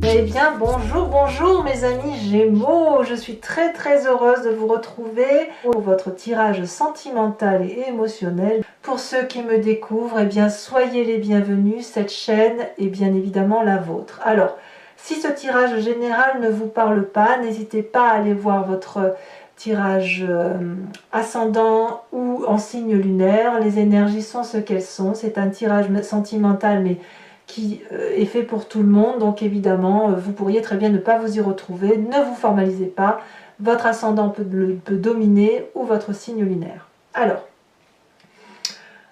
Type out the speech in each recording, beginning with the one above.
Eh bien, bonjour, bonjour mes amis Gémeaux, je suis très heureuse de vous retrouver pour votre tirage sentimental et émotionnel. Pour ceux qui me découvrent, eh bien, soyez les bienvenus, cette chaîne est bien évidemment la vôtre. Alors, si ce tirage général ne vous parle pas, n'hésitez pas à aller voir votre tirage ascendant ou en signe lunaire. Les énergies sont ce qu'elles sont, c'est un tirage sentimental mais qui est fait pour tout le monde, donc évidemment vous pourriez très bien ne pas vous y retrouver. Ne vous formalisez pas, votre ascendant peut dominer ou votre signe lunaire. Alors,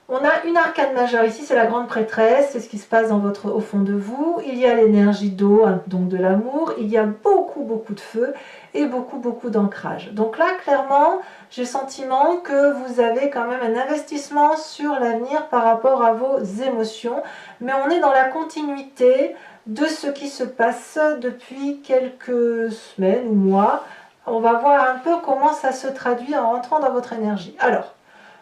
on a une arcane majeure ici, c'est la grande prêtresse, c'est ce qui se passe au fond de vous. Il y a l'énergie d'eau, donc de l'amour, il y a beaucoup de feu et beaucoup d'ancrage. Donc là, clairement, j'ai le sentiment que vous avez quand même un investissement sur l'avenir par rapport à vos émotions, mais on est dans la continuité de ce qui se passe depuis quelques semaines ou mois. On va voir un peu comment ça se traduit en rentrant dans votre énergie. Alors,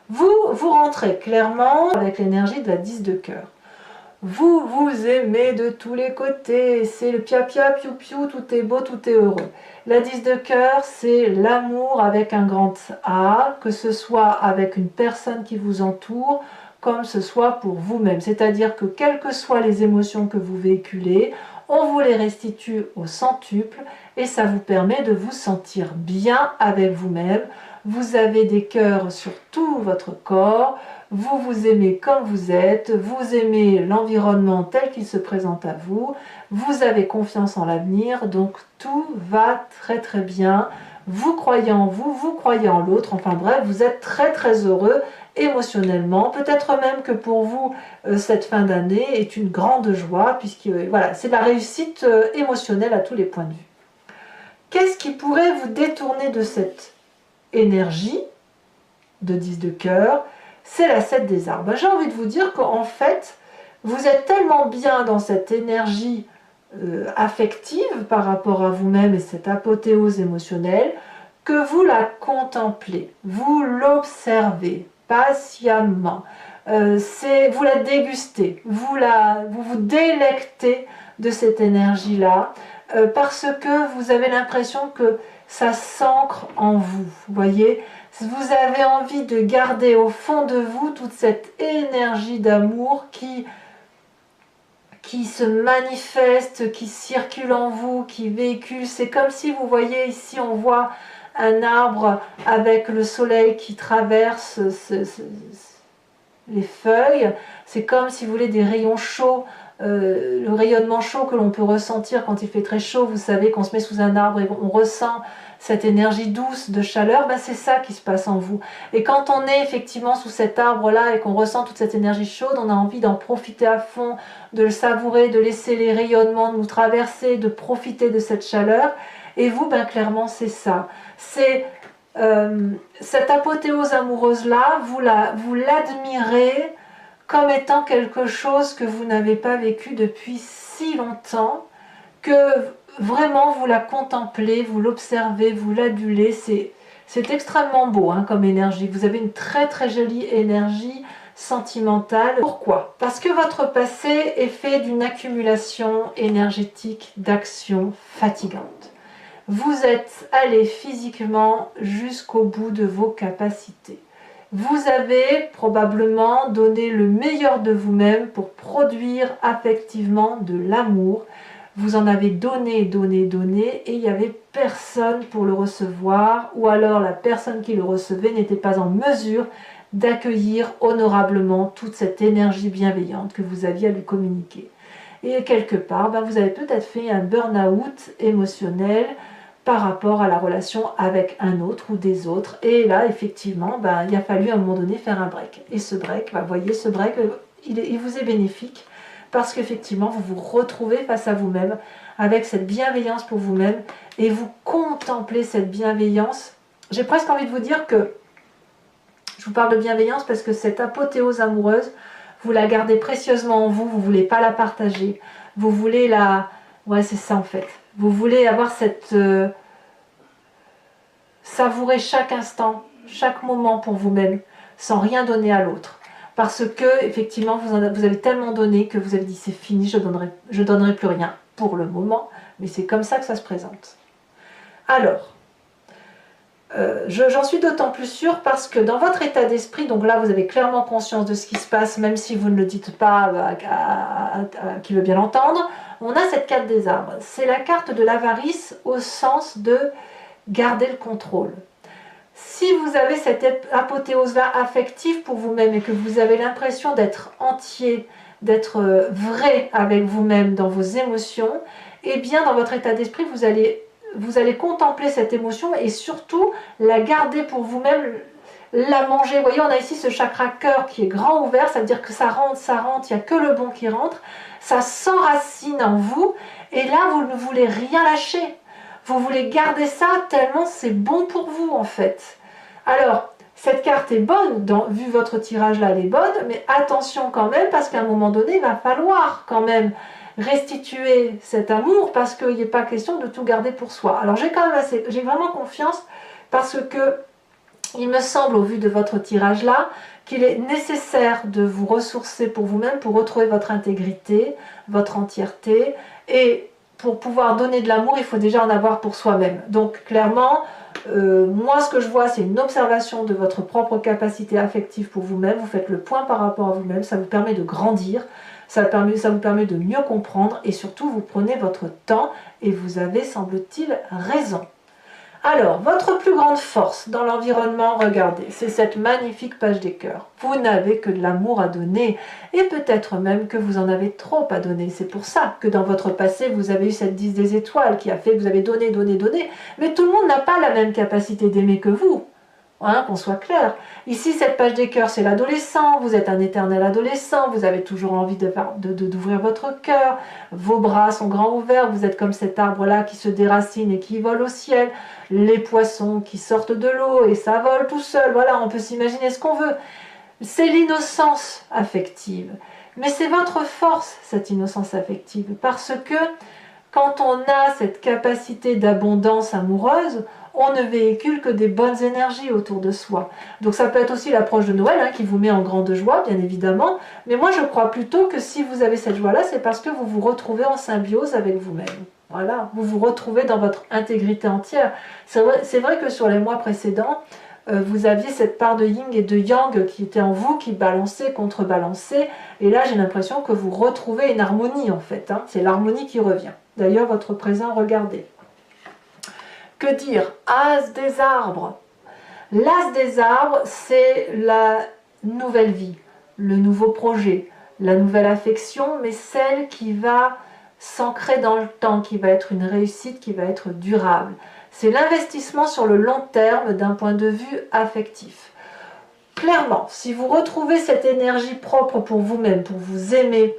vous rentrez clairement avec l'énergie de la 10 de cœur. Vous vous aimez de tous les côtés, c'est le pia-pia, piou-piou, tout est beau, tout est heureux. La 10 de cœur, c'est l'amour avec un grand A, que ce soit avec une personne qui vous entoure, comme ce soit pour vous-même. C'est-à-dire que quelles que soient les émotions que vous véhiculez, on vous les restitue au centuple et ça vous permet de vous sentir bien avec vous-même. Vous avez des cœurs sur tout votre corps, vous vous aimez comme vous êtes, vous aimez l'environnement tel qu'il se présente à vous, vous avez confiance en l'avenir, donc tout va très bien. Vous croyez en vous, vous croyez en l'autre, enfin bref, vous êtes très heureux émotionnellement. Peut-être même que pour vous, cette fin d'année est une grande joie, puisque voilà, c'est la réussite émotionnelle à tous les points de vue. Qu'est-ce qui pourrait vous détourner de cette énergie de 10 de cœur? C'est la 7 des arbres. J'ai envie de vous dire qu'en fait, vous êtes tellement bien dans cette énergie affective par rapport à vous-même et cette apothéose émotionnelle que vous la contemplez, vous l'observez patiemment, vous la dégustez, vous vous délectez de cette énergie-là parce que vous avez l'impression que ça s'ancre en vous, voyez. Vous avez envie de garder au fond de vous toute cette énergie d'amour qui se manifeste, qui circule en vous, qui véhicule. C'est comme si vous voyez ici, on voit un arbre avec le soleil qui traverse les feuilles. C'est comme si vous voulez des rayons chauds, le rayonnement chaud que l'on peut ressentir quand il fait très chaud. Vous savez qu'on se met sous un arbre et on ressent cette énergie douce de chaleur, ben c'est ça qui se passe en vous. Et quand on est effectivement sous cet arbre-là et qu'on ressent toute cette énergie chaude, on a envie d'en profiter à fond, de le savourer, de laisser les rayonnements nous traverser, de profiter de cette chaleur. Et vous, ben clairement, c'est ça. C'est cette apothéose amoureuse-là, vous l'admirez comme étant quelque chose que vous n'avez pas vécu depuis si longtemps, que vraiment vous la contemplez, vous l'observez, vous l'adulez. C'est extrêmement beau hein, comme énergie. Vous avez une très jolie énergie sentimentale. Pourquoi? Parce que votre passé est fait d'une accumulation énergétique d'actions fatigantes. Vous êtes allé physiquement jusqu'au bout de vos capacités. Vous avez probablement donné le meilleur de vous-même pour produire affectivement de l'amour. Vous en avez donné et il n'y avait personne pour le recevoir, ou alors la personne qui le recevait n'était pas en mesure d'accueillir honorablement toute cette énergie bienveillante que vous aviez à lui communiquer. Et quelque part, ben vous avez peut-être fait un burn-out émotionnel par rapport à la relation avec un autre ou des autres. Et là, effectivement, ben, il a fallu à un moment donné faire un break. Et ce break, ben, vous voyez, ce break, il vous est bénéfique parce qu'effectivement, vous vous retrouvez face à vous-même avec cette bienveillance pour vous-même et vous contemplez cette bienveillance. J'ai presque envie de vous dire que, je vous parle de bienveillance parce que cette apothéose amoureuse, vous la gardez précieusement en vous, vous ne voulez pas la partager, vous voulez la... Ouais, c'est ça en fait. Vous voulez avoir cette... savourer chaque instant, chaque moment pour vous-même, sans rien donner à l'autre. Parce que, effectivement, vous avez tellement donné que vous avez dit c'est fini, je donnerai plus rien. pour le moment, mais c'est comme ça que ça se présente. Alors, j'en suis d'autant plus sûre parce que dans votre état d'esprit, donc là vous avez clairement conscience de ce qui se passe, même si vous ne le dites pas à qui veut bien l'entendre, on a cette carte des arbres. C'est la carte de l'avarice au sens de garder le contrôle. Si vous avez cette apothéose-là affective pour vous-même et que vous avez l'impression d'être entier, d'être vrai avec vous-même dans vos émotions, eh bien dans votre état d'esprit, vous allez contempler cette émotion et surtout la garder pour vous-même, la manger. Vous voyez, on a ici ce chakra cœur qui est grand ouvert, ça veut dire que ça rentre, il n'y a que le bon qui rentre, ça s'enracine en vous et là, vous ne voulez rien lâcher. Vous voulez garder ça tellement c'est bon pour vous en fait. Alors, cette carte est bonne, vu votre tirage là, elle est bonne, mais attention quand même parce qu'à un moment donné, il va falloir quand même restituer cet amour parce qu'il n'est pas question de tout garder pour soi. Alors j'ai vraiment confiance parce que il me semble au vu de votre tirage là qu'il est nécessaire de vous ressourcer pour vous-même pour retrouver votre intégrité, votre entièreté et pour pouvoir donner de l'amour, il faut déjà en avoir pour soi-même. Donc clairement, moi ce que je vois c'est une observation de votre propre capacité affective pour vous-même, vous faites le point par rapport à vous-même, ça vous permet de grandir, ça vous permet de mieux comprendre et surtout vous prenez votre temps et vous avez semble-t-il raison. Alors, votre plus grande force dans l'environnement, regardez, c'est cette magnifique page des cœurs. Vous n'avez que de l'amour à donner et peut-être même que vous en avez trop à donner. C'est pour ça que dans votre passé, vous avez eu cette 10 des étoiles qui a fait que vous avez donné, donné, donné. Mais tout le monde n'a pas la même capacité d'aimer que vous. Hein, qu'on soit clair. Ici, cette page des cœurs, c'est l'adolescent. Vous êtes un éternel adolescent. Vous avez toujours envie d'ouvrir votre cœur. Vos bras sont grands ouverts. Vous êtes comme cet arbre-là qui se déracine et qui vole au ciel. Les poissons qui sortent de l'eau et ça vole tout seul. Voilà, on peut s'imaginer ce qu'on veut. C'est l'innocence affective. Mais c'est votre force, cette innocence affective. Parce que quand on a cette capacité d'abondance amoureuse, on ne véhicule que des bonnes énergies autour de soi. Donc ça peut être aussi l'approche de Noël qui vous met en grande joie, bien évidemment. Mais moi, je crois plutôt que si vous avez cette joie-là, c'est parce que vous vous retrouvez en symbiose avec vous-même. Voilà, vous vous retrouvez dans votre intégrité entière. C'est vrai que sur les mois précédents, vous aviez cette part de yin et de yang qui était en vous, qui balançait, contrebalançait. Et là, j'ai l'impression que vous retrouvez une harmonie en fait. C'est l'harmonie qui revient. D'ailleurs, votre présent, regardez. Que dire? As des arbres. L'as des arbres, c'est la nouvelle vie, le nouveau projet, la nouvelle affection, mais celle qui va s'ancrer dans le temps, qui va être une réussite, qui va être durable. C'est l'investissement sur le long terme d'un point de vue affectif. Clairement, si vous retrouvez cette énergie propre pour vous-même, pour vous aimer,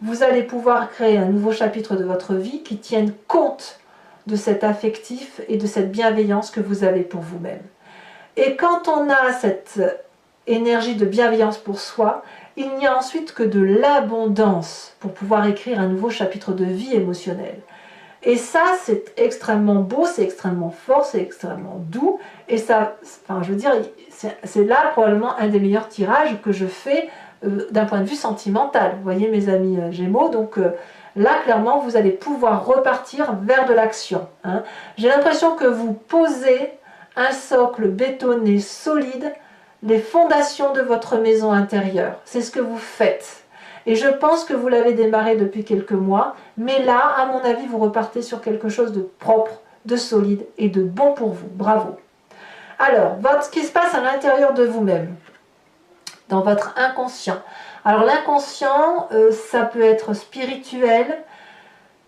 vous allez pouvoir créer un nouveau chapitre de votre vie qui tienne compte de cet affectif et de cette bienveillance que vous avez pour vous-même. Et quand on a cette énergie de bienveillance pour soi, il n'y a ensuite que de l'abondance pour pouvoir écrire un nouveau chapitre de vie émotionnelle. Et ça, c'est extrêmement beau, c'est extrêmement fort, c'est extrêmement doux. Et ça, enfin, je veux dire, c'est là probablement un des meilleurs tirages que je fais d'un point de vue sentimental. Vous voyez mes amis Gémeaux, donc là clairement vous allez pouvoir repartir vers de l'action. J'ai l'impression que vous posez un socle bétonné solide, les fondations de votre maison intérieure. C'est ce que vous faites. Et je pense que vous l'avez démarré depuis quelques mois, mais là, à mon avis, vous repartez sur quelque chose de propre, de solide et de bon pour vous. Bravo. Alors, ce qui se passe à l'intérieur de vous-même, dans votre inconscient. Alors l'inconscient, ça peut être spirituel,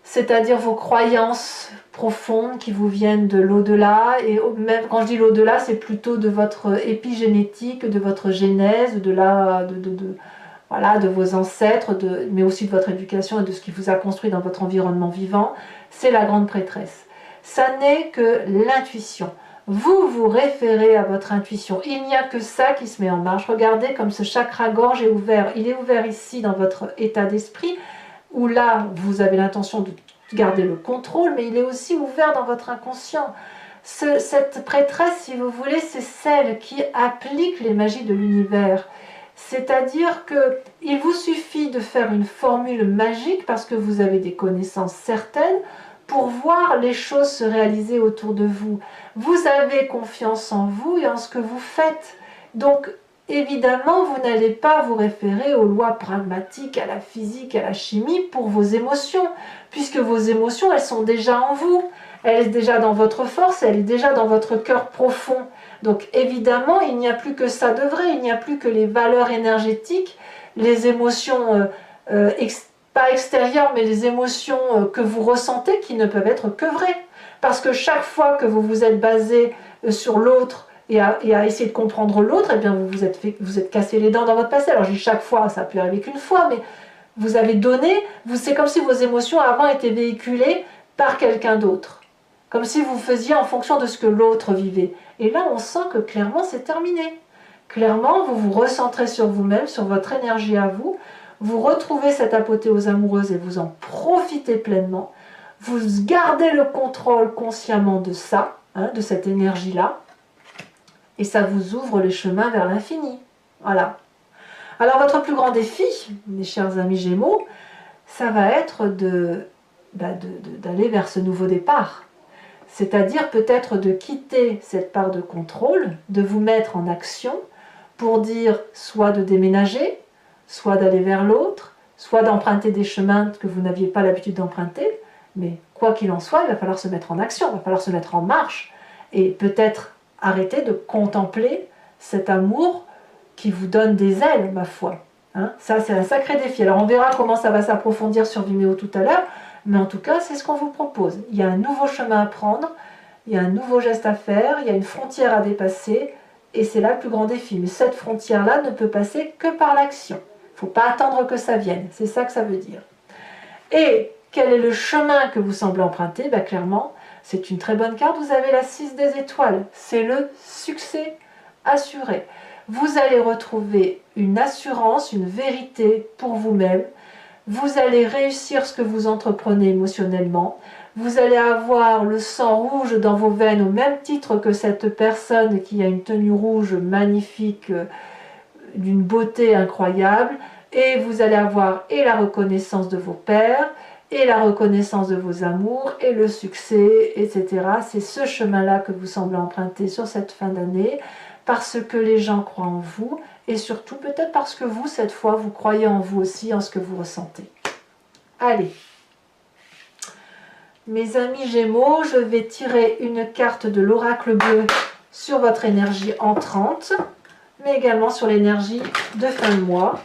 c'est-à-dire vos croyances profondes qui vous viennent de l'au-delà. Et même quand je dis l'au-delà, c'est plutôt de votre épigénétique, de votre genèse, voilà, de vos ancêtres, mais aussi de votre éducation et de ce qui vous a construit dans votre environnement vivant. C'est la grande prêtresse. Ça n'est que l'intuition. Vous vous référez à votre intuition. Il n'y a que ça qui se met en marche. Regardez comme ce chakra-gorge est ouvert. Il est ouvert ici dans votre état d'esprit, où là, vous avez l'intention de garder le contrôle, mais il est aussi ouvert dans votre inconscient. Cette prêtresse, si vous voulez, c'est celle qui applique les magies de l'univers. C'est-à-dire qu'il vous suffit de faire une formule magique parce que vous avez des connaissances certaines pour voir les choses se réaliser autour de vous. Vous avez confiance en vous et en ce que vous faites. Donc, évidemment, vous n'allez pas vous référer aux lois pragmatiques, à la physique, à la chimie pour vos émotions, puisque vos émotions, elles sont déjà en vous. Elle est déjà dans votre force, elle est déjà dans votre cœur profond. Donc évidemment, il n'y a plus que ça de vrai, il n'y a plus que les valeurs énergétiques, les émotions, pas extérieures, mais les émotions que vous ressentez qui ne peuvent être que vraies. Parce que chaque fois que vous vous êtes basé sur l'autre et à essayer de comprendre l'autre, eh bien vous êtes cassé les dents dans votre passé. Alors je dis chaque fois, ça peut arriver qu'une fois, mais vous avez donné, c'est comme si vos émotions avant étaient véhiculées par quelqu'un d'autre. Comme si vous faisiez en fonction de ce que l'autre vivait. Et là, on sent que clairement, c'est terminé. Clairement, vous vous recentrez sur vous-même, sur votre énergie à vous. Vous retrouvez cette apothéose amoureuse et vous en profitez pleinement. Vous gardez le contrôle consciemment de ça, de cette énergie-là. Et ça vous ouvre les chemins vers l'infini. Voilà. Alors, votre plus grand défi, mes chers amis Gémeaux, ça va être d'aller vers ce nouveau départ. C'est-à-dire peut-être de quitter cette part de contrôle, de vous mettre en action pour dire soit de déménager, soit d'aller vers l'autre, soit d'emprunter des chemins que vous n'aviez pas l'habitude d'emprunter. Mais quoi qu'il en soit, il va falloir se mettre en action, il va falloir se mettre en marche et peut-être arrêter de contempler cet amour qui vous donne des ailes, ma foi. Ça, c'est un sacré défi. Alors on verra comment ça va s'approfondir sur Vimeo tout à l'heure. Mais en tout cas, c'est ce qu'on vous propose. Il y a un nouveau chemin à prendre, il y a un nouveau geste à faire, il y a une frontière à dépasser, et c'est là le plus grand défi. Mais cette frontière-là ne peut passer que par l'action. Il ne faut pas attendre que ça vienne, c'est ça que ça veut dire. Et quel est le chemin que vous semblez emprunter? Clairement, c'est une très bonne carte, vous avez la 6 des étoiles. C'est le succès assuré. Vous allez retrouver une assurance, une vérité pour vous-même. Vous allez réussir ce que vous entreprenez émotionnellement. Vous allez avoir le sang rouge dans vos veines au même titre que cette personne qui a une tenue rouge magnifique, d'une beauté incroyable. Et vous allez avoir et la reconnaissance de vos pères, et la reconnaissance de vos amours, et le succès, etc. C'est ce chemin-là que vous semblez emprunter sur cette fin d'année, parce que les gens croient en vous, et surtout peut-être parce que vous, cette fois, vous croyez en vous aussi, en ce que vous ressentez. Allez, mes amis Gémeaux, je vais tirer une carte de l'oracle bleu sur votre énergie entrante, mais également sur l'énergie de fin de mois.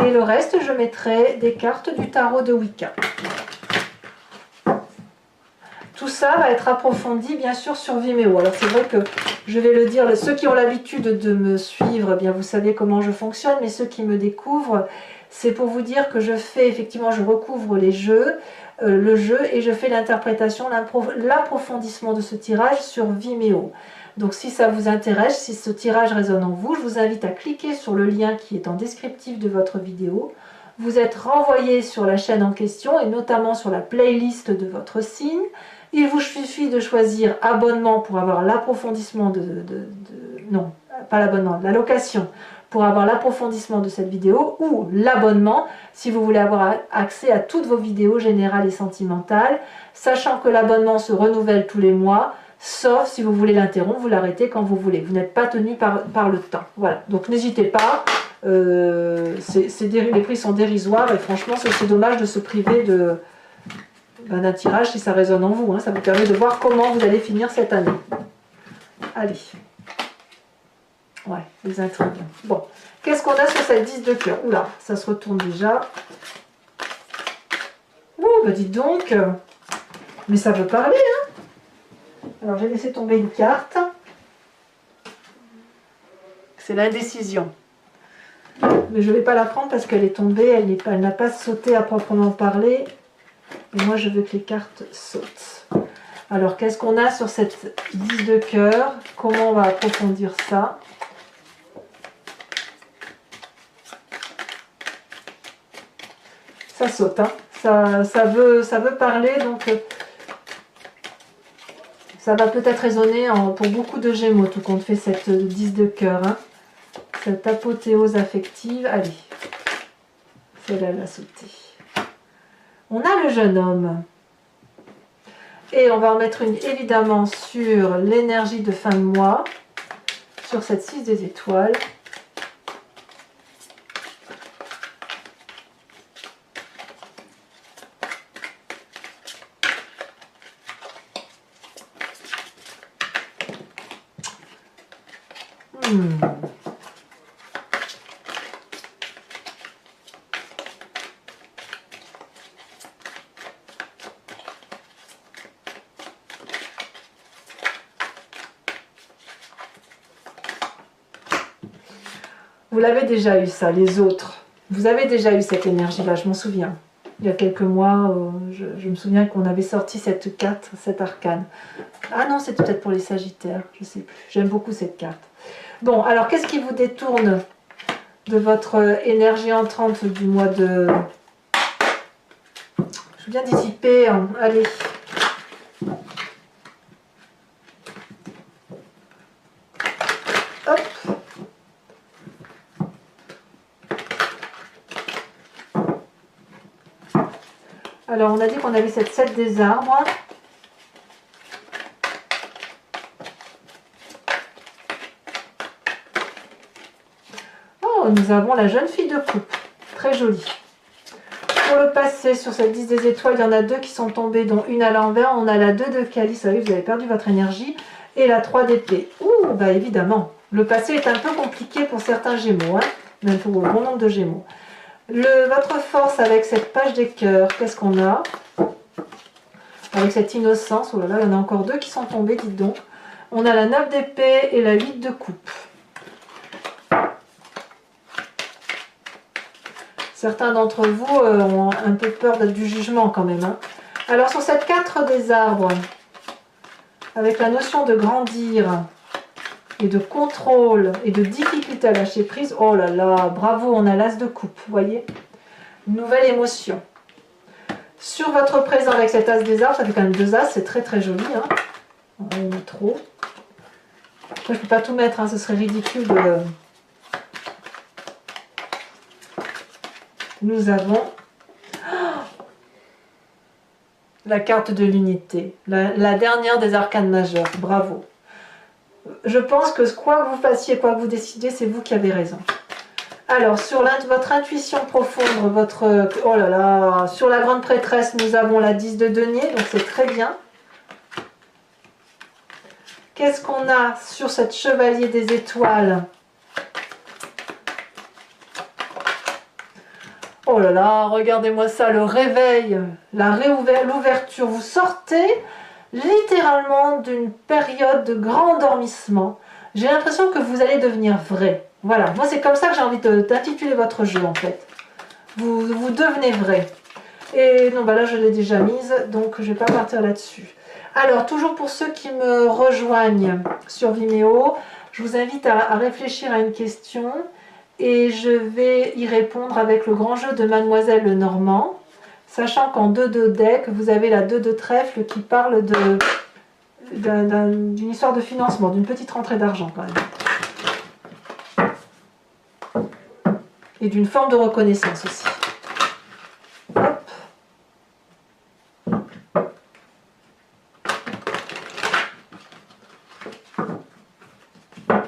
Et le reste, je mettrai des cartes du tarot de Wicca. Tout ça va être approfondi, bien sûr, sur Vimeo. Alors, c'est vrai que je vais le dire, ceux qui ont l'habitude de me suivre, bien vous savez comment je fonctionne, mais ceux qui me découvrent, c'est pour vous dire que je fais, effectivement, je recouvre le jeu, et je fais l'interprétation, l'approfondissement de ce tirage sur Vimeo. Donc, si ça vous intéresse, si ce tirage résonne en vous, je vous invite à cliquer sur le lien qui est en descriptif de votre vidéo. Vous êtes renvoyé sur la chaîne en question, et notamment sur la playlist de votre signe. Il vous suffit de choisir abonnement pour avoir l'approfondissement non, pas l'abonnement, la location pour avoir l'approfondissement de cette vidéo, ou l'abonnement si vous voulez avoir accès à toutes vos vidéos générales et sentimentales, sachant que l'abonnement se renouvelle tous les mois, sauf si vous voulez l'interrompre, vous l'arrêtez quand vous voulez. Vous n'êtes pas tenu par le temps. Voilà, donc n'hésitez pas, les prix sont dérisoires et franchement c'est dommage de se priver d'un tirage si ça résonne en vous. Ça vous permet de voir comment vous allez finir cette année. Allez. Ouais, les intrigues. Bon, qu'est-ce qu'on a sur cette 10 de cœur? Oula, ça se retourne déjà. Ouh, bah dites donc. Mais ça veut parler, Alors, j'ai laissé tomber une carte. C'est l'indécision. Mais je ne vais pas la prendre parce qu'elle est tombée, elle n'a pas sauté à proprement parler. Et moi, je veux que les cartes sautent. Alors, qu'est-ce qu'on a sur cette 10 de cœur? Comment on va approfondir ça? Ça saute, ça veut parler, donc ça va peut-être résonner pour beaucoup de Gémeaux, tout compte fait cette 10 de cœur. cette apothéose affective. Allez, celle-là, elle a sauté. On a le jeune homme. Et on va en mettre une évidemment sur l'énergie de fin de mois, sur cette 6 des étoiles. Vous l'avez déjà eu ça, les autres. Vous avez déjà eu cette énergie-là, je m'en souviens. Il y a quelques mois, je me souviens qu'on avait sorti cette carte, cet arcane. Ah non, c'était peut-être pour les Sagittaires, je ne sais plus. J'aime beaucoup cette carte. Bon, alors qu'est-ce qui vous détourne de votre énergie entrante du mois de... Je viens dissiper, hein. Allez. Hop. Alors, on a dit qu'on avait cette 7 des arbres. Oh, nous avons la jeune fille de coupe. Très jolie. Pour le passé, sur cette 10 des étoiles, il y en a deux qui sont tombées, dont une à l'envers. On a la 2 de calice, vous avez perdu votre énergie. Et la 3 d'épée. Ouh, bah évidemment. Le passé est un peu compliqué pour certains gémeaux, hein, même pour un bon nombre de gémeaux. Votre force avec cette page des cœurs, qu'est-ce qu'on a? Avec cette innocence, oh là là, il y en a encore deux qui sont tombés, dites donc. On a la 9 d'épée et la 8 de coupe. Certains d'entre vous ont un peu peur du jugement quand même. Hein. Alors sur cette 4 des arbres, avec la notion de grandir et de contrôle et de difficulté à lâcher prise, oh là là, bravo, on a l'as de coupe, vous voyez? Nouvelle émotion. Sur votre présent avec cet as des arbres, ça fait quand même 2 as, c'est très très joli. Hein. On en met trop. Après, je ne peux pas tout mettre, hein, ce serait ridicule de... Nous avons la carte de l'unité, la dernière des arcanes majeures. Bravo. Je pense que quoi que vous fassiez, quoi que vous décidiez, c'est vous qui avez raison. Alors, sur votre intuition profonde, votre... Oh là là, sur la grande prêtresse, nous avons la 10 de denier, donc c'est très bien. Qu'est-ce qu'on a sur cette chevalier des étoiles? Oh là là, regardez-moi ça, le réveil, l'ouverture. Vous sortez littéralement d'une période de grand endormissement. J'ai l'impression que vous allez devenir vrai. Voilà, moi c'est comme ça que j'ai envie d'intituler votre jeu en fait. Vous devenez vrai. Et non, bah là je l'ai déjà mise, donc je ne vais pas partir là-dessus. Alors, toujours pour ceux qui me rejoignent sur Vimeo, je vous invite à réfléchir à une question. Et je vais y répondre avec le grand jeu de Mademoiselle Lenormand, sachant qu'en 2 de deck, vous avez la 2 de trèfle qui parle d'une histoire de financement, d'une petite rentrée d'argent quand même. Et d'une forme de reconnaissance aussi. Hop.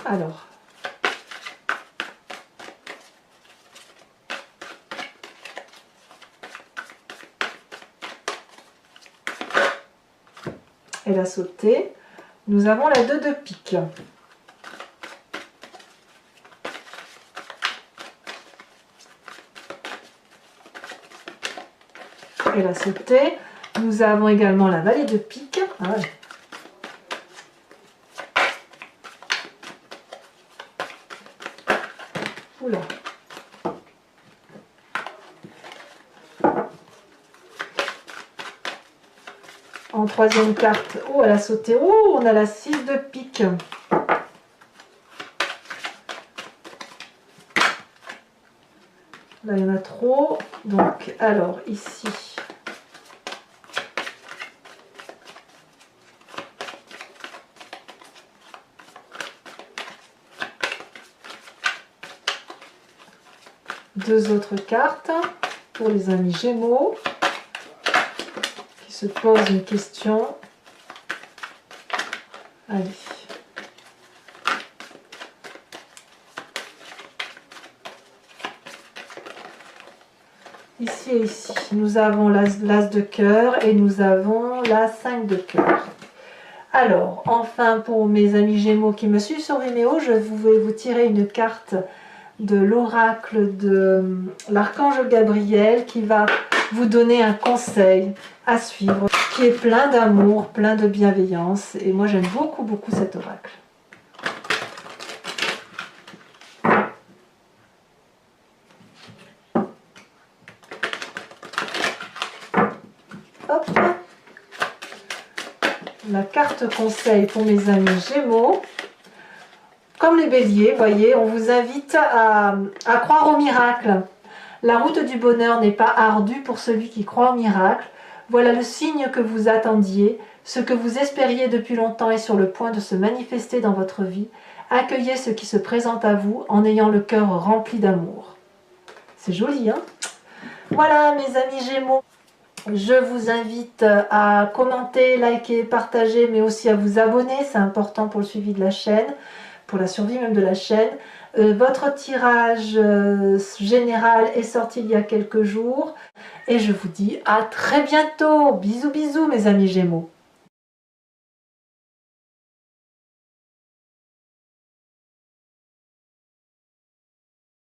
Alors. Elle a sauté. Nous avons la 2 de pique. Elle a sauté. Nous avons également la vallée de pique. Ah ouais. Oula. En troisième carte, oh, elle a sauté. Oh, on a la 6 de pique. Là, il y en a trop. Donc, alors, ici. deux autres cartes pour les amis Gémeaux qui se posent une question. Allez. Ici et ici, nous avons l'as de cœur et nous avons la 5 de cœur. Alors, enfin, pour mes amis Gémeaux qui me suivent sur Vimeo, je vais vous tirer une carte de l'oracle de l'archange Gabriel qui va vous donner un conseil à suivre, qui est plein d'amour, plein de bienveillance. Et moi, j'aime beaucoup, beaucoup cet oracle. Hop. La carte conseil pour mes amis Gémeaux. Comme les béliers, voyez, on vous invite à croire au miracle. La route du bonheur n'est pas ardue pour celui qui croit au miracle. Voilà le signe que vous attendiez. Ce que vous espériez depuis longtemps est sur le point de se manifester dans votre vie. Accueillez ce qui se présente à vous en ayant le cœur rempli d'amour. C'est joli, hein? Voilà, mes amis Gémeaux. Je vous invite à commenter, liker, partager, mais aussi à vous abonner. C'est important pour le suivi de la chaîne, pour la survie même de la chaîne. Votre tirage général est sorti il y a quelques jours. Et je vous dis à très bientôt. Bisous, bisous, mes amis Gémeaux.